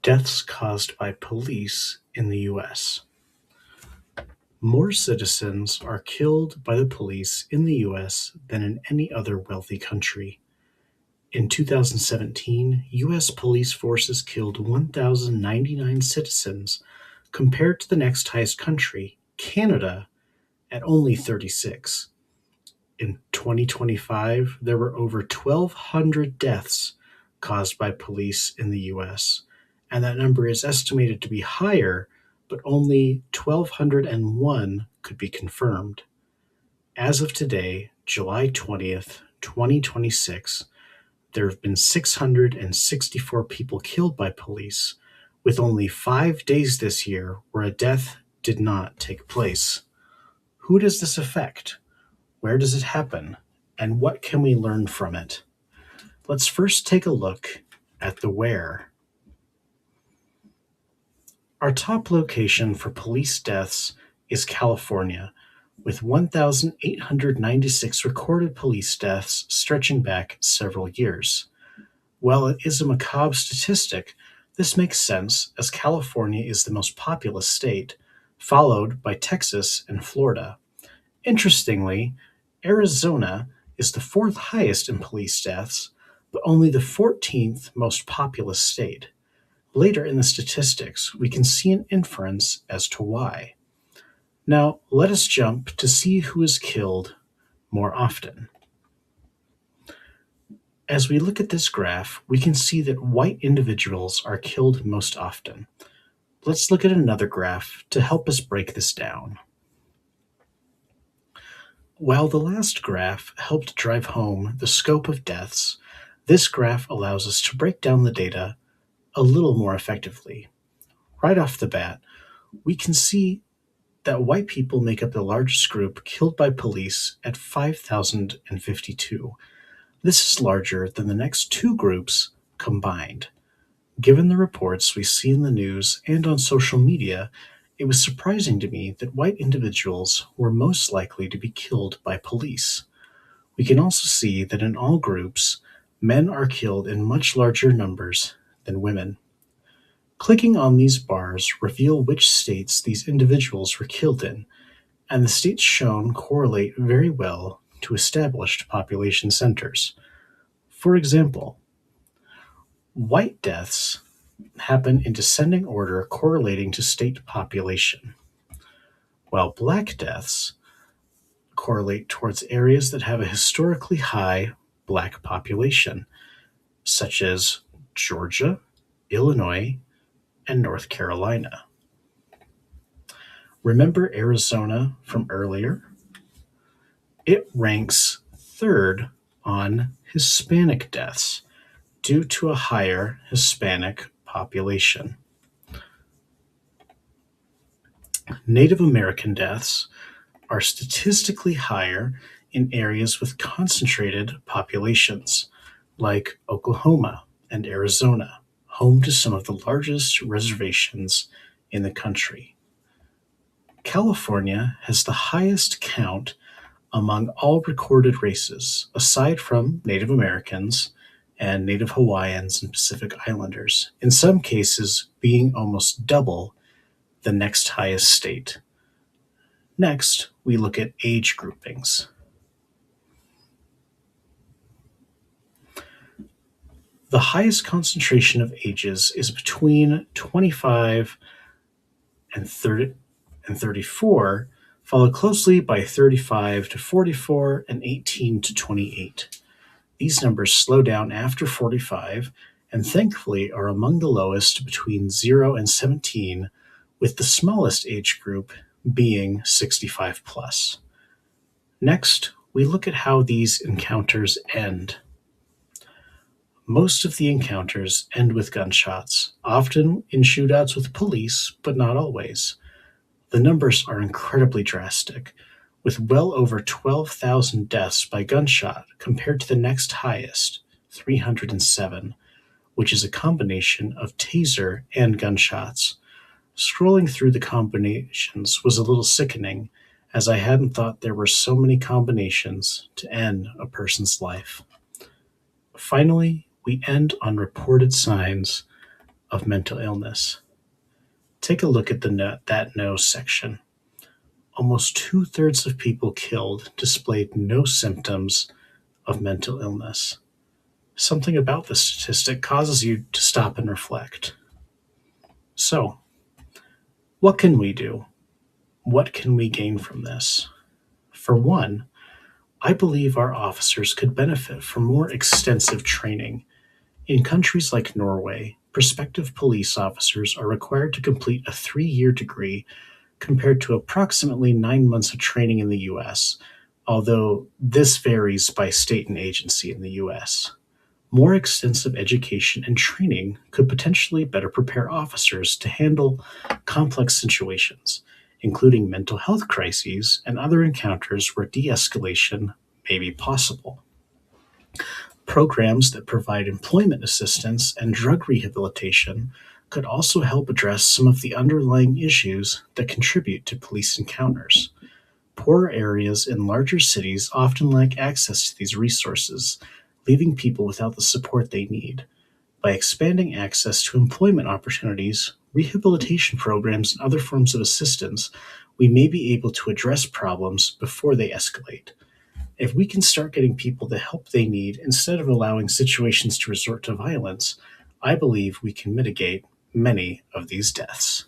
Deaths caused by police in the US. More citizens are killed by the police in the US than in any other wealthy country. In 2017, US police forces killed 1,099 citizens compared to the next highest country, Canada, at only 36. In 2025, there were over 1,200 deaths caused by police in the US, and that number is estimated to be higher, but only 1,201 could be confirmed. As of today, July 20th, 2026, there have been 664 people killed by police, with only 5 days this year where a death did not take place. Who does this affect? Where does it happen? And what can we learn from it? Let's first take a look at the where. Our top location for police deaths is California, with 1,896 recorded police deaths stretching back several years. While it is a macabre statistic, this makes sense as California is the most populous state, followed by Texas and Florida. Interestingly, Arizona is the fourth highest in police deaths, but only the 14th most populous state. Later in the statistics, we can see an inference as to why. Now, let us jump to see who is killed more often. As we look at this graph, we can see that white individuals are killed most often. Let's look at another graph to help us break this down. While the last graph helped drive home the scope of deaths, this graph allows us to break down the data a little more effectively. Right off the bat, we can see that white people make up the largest group killed by police at 5,052. This is larger than the next two groups combined. Given the reports we see in the news and on social media, it was surprising to me that white individuals were most likely to be killed by police. We can also see that in all groups, men are killed in much larger numbers than women. Clicking on these bars reveal which states these individuals were killed in, and the states shown correlate very well to established population centers. For example, white deaths happen in descending order correlating to state population, while black deaths correlate towards areas that have a historically high black population, such as Georgia, Illinois, and North Carolina. Remember Arizona from earlier? It ranks third on Hispanic deaths due to a higher Hispanic population. Native American deaths are statistically higher in areas with concentrated populations, like Oklahoma and Arizona, home to some of the largest reservations in the country. California has the highest count among all recorded races, aside from Native Americans and Native Hawaiians and Pacific Islanders, in some cases being almost double the next highest state. Next, we look at age groupings. The highest concentration of ages is between 25 and 34, followed closely by 35 to 44 and 18 to 28. These numbers slow down after 45 and thankfully are among the lowest between 0 and 17, with the smallest age group being 65 plus. Next, we look at how these encounters end. Most of the encounters end with gunshots, often in shootouts with police, but not always. The numbers are incredibly drastic, with well over 12,000 deaths by gunshot compared to the next highest, 307, which is a combination of taser and gunshots. Scrolling through the combinations was a little sickening, as I hadn't thought there were so many combinations to end a person's life. Finally, we end on reported signs of mental illness. Take a look at that no section. Almost two-thirds of people killed displayed no symptoms of mental illness. Something about this statistic causes you to stop and reflect. So, what can we do? What can we gain from this? For one, I believe our officers could benefit from more extensive training. In countries like Norway, prospective police officers are required to complete a 3-year degree compared to approximately 9 months of training in the US, although this varies by state and agency in the US. More extensive education and training could potentially better prepare officers to handle complex situations, including mental health crises and other encounters where de escalation may be possible. Programs that provide employment assistance and drug rehabilitation could also help address some of the underlying issues that contribute to police encounters. Poorer areas in larger cities often lack access to these resources, leaving people without the support they need. By expanding access to employment opportunities, rehabilitation programs, and other forms of assistance, we may be able to address problems before they escalate. If we can start getting people the help they need instead of allowing situations to resort to violence, I believe we can mitigate many of these deaths.